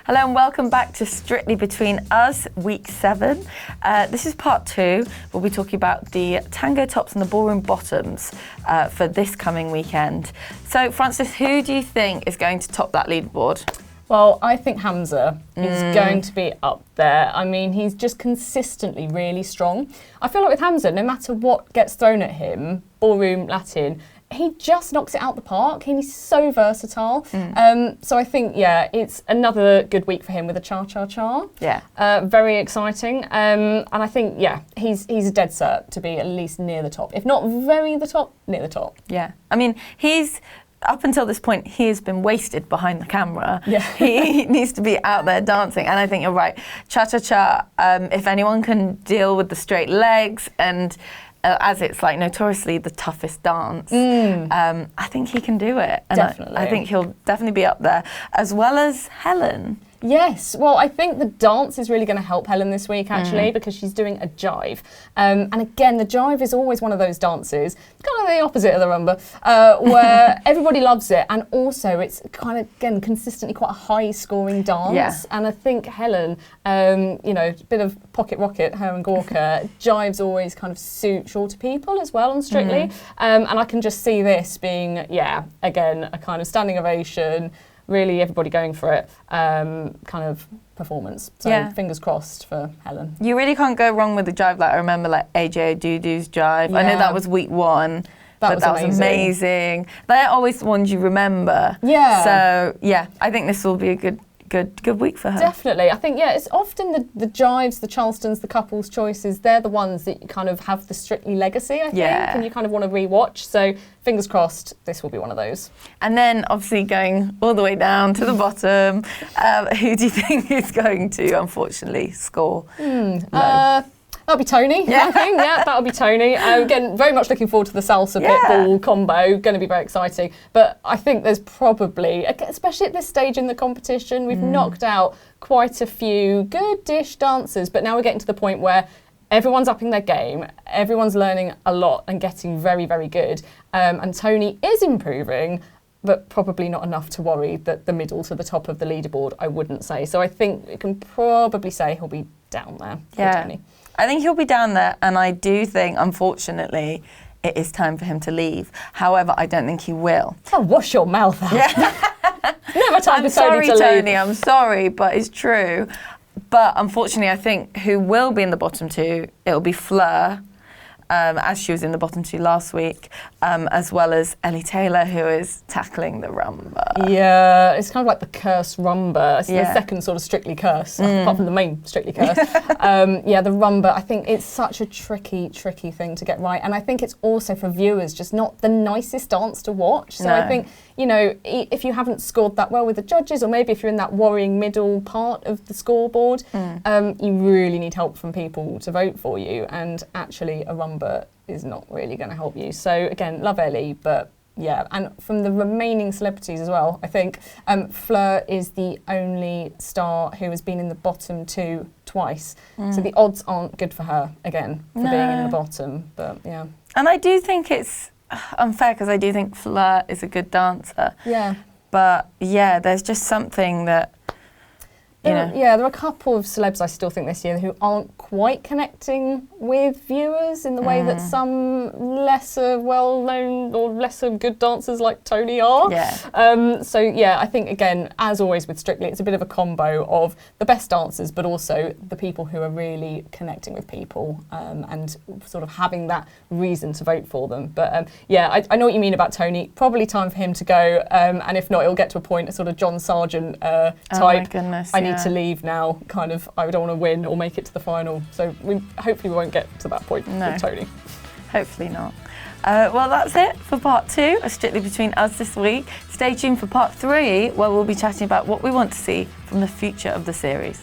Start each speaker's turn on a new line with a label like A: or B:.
A: Hello and welcome back to Strictly Between Us, week 7. This is part 2. We'll be talking about the Tango tops and the Ballroom bottoms for this coming weekend. So, Francis, who do you think is going to top that leaderboard?
B: Well, I think Hamza is going to be up there. I mean, he's just consistently really strong. I feel like with Hamza, no matter what gets thrown at him, Ballroom, Latin, he just knocks it out the park. He's so versatile. So I think, yeah, it's another good week for him with a cha-cha-cha.
A: Yeah.
B: Very exciting. And I think, yeah, he's a dead cert to be at least near the top. If not very the top, near the top.
A: Yeah. I mean, up until this point, he has been wasted behind the camera.
B: Yeah.
A: He needs to be out there dancing. And I think you're right. Cha-cha-cha, if anyone can deal with the straight legs and as it's like notoriously the toughest dance, I think he can do it. And
B: Definitely.
A: I think he'll definitely be up there, as well as Helen.
B: Yes, well, I think the dance is really going to help Helen this week, actually, because she's doing a jive. And again, the jive is always one of those dances, kind of the opposite of the rumba, where everybody loves it. And also, it's kind of, again, consistently quite a high-scoring dance.
A: Yeah.
B: And I think Helen, you know, a bit of pocket rocket, her and Gorka, jives always kind of suit shorter people as well on Strictly. And I can just see this being, yeah, again, a kind of standing ovation, really everybody going for it, kind of performance. So
A: yeah.
B: Fingers crossed for Helen.
A: You really can't go wrong with the jive. Like I remember like AJ Odudu's jive. I know that was week 1. That was amazing. They're always the ones you remember.
B: Yeah.
A: So yeah, I think this will be a good week for her.
B: Definitely. I think, yeah, it's often the jives, the Charlestons, the couples choices, they're the ones that you kind of have the Strictly legacy, I think, and you kind of want to rewatch. So fingers crossed, this will be one of those.
A: And then obviously going all the way down to the bottom, who do you think is going to, unfortunately, score low?
B: That'll be Tony, I think. Yeah, that'll be Tony. Again, very much looking forward to the salsa pitbull combo. Going to be very exciting. But I think there's probably, especially at this stage in the competition, we've knocked out quite a few good-ish dancers. But now we're getting to the point where everyone's upping their game. Everyone's learning a lot and getting very, very good. And Tony is improving, but probably not enough to worry that the middle to the top of the leaderboard, I wouldn't say. So I think we can probably say he'll be down there for Tony.
A: I think he'll be down there, and I do think, unfortunately, it is time for him to leave. However, I don't think he will.
B: Oh, wash your mouth out.
A: Yeah.
B: Never time for Tony to leave.
A: Tony, I'm sorry, but it's true. But unfortunately, I think who will be in the bottom 2, it'll be Fleur, as she was in the bottom 2 last week, as well as Ellie Taylor, who is tackling the rumba.
B: Yeah, it's kind of like the curse rumba. It's the second sort of Strictly curse, apart from the main Strictly curse. Yeah, the rumba, I think it's such a tricky thing to get right. And I think it's also for viewers just not the nicest dance to watch. So I think, you know, if you haven't scored that well with the judges, or maybe if you're in that worrying middle part of the scoreboard, you really need help from people to vote for you. And actually, a rumba is not really going to help you. So again, love Ellie, but yeah, and from the remaining celebrities as well, I think Fleur is the only star who has been in the bottom 2 twice. So the odds aren't good for her, again, for being in the bottom, but yeah.
A: And I do think it's unfair, because I do think Fleur is a good dancer.
B: Yeah.
A: But yeah, there's just something that,
B: Yeah, there are a couple of celebs I still think this year who aren't quite connecting with viewers in the way that some lesser well-known or lesser good dancers like Tony are.
A: Yeah.
B: So yeah, I think again, as always with Strictly, it's a bit of a combo of the best dancers, but also the people who are really connecting with people and sort of having that reason to vote for them. But yeah, I know what you mean about Tony. Probably time for him to go, and if not, it'll get to a point, a sort of John Sargent type.
A: Oh my goodness,
B: I need to leave now, kind of, I don't want to win or make it to the final. So hopefully we won't get to that point with Tony.
A: Hopefully not. Well, that's it for part 2 of Strictly Between Us this week. Stay tuned for part 3, where we'll be chatting about what we want to see from the future of the series.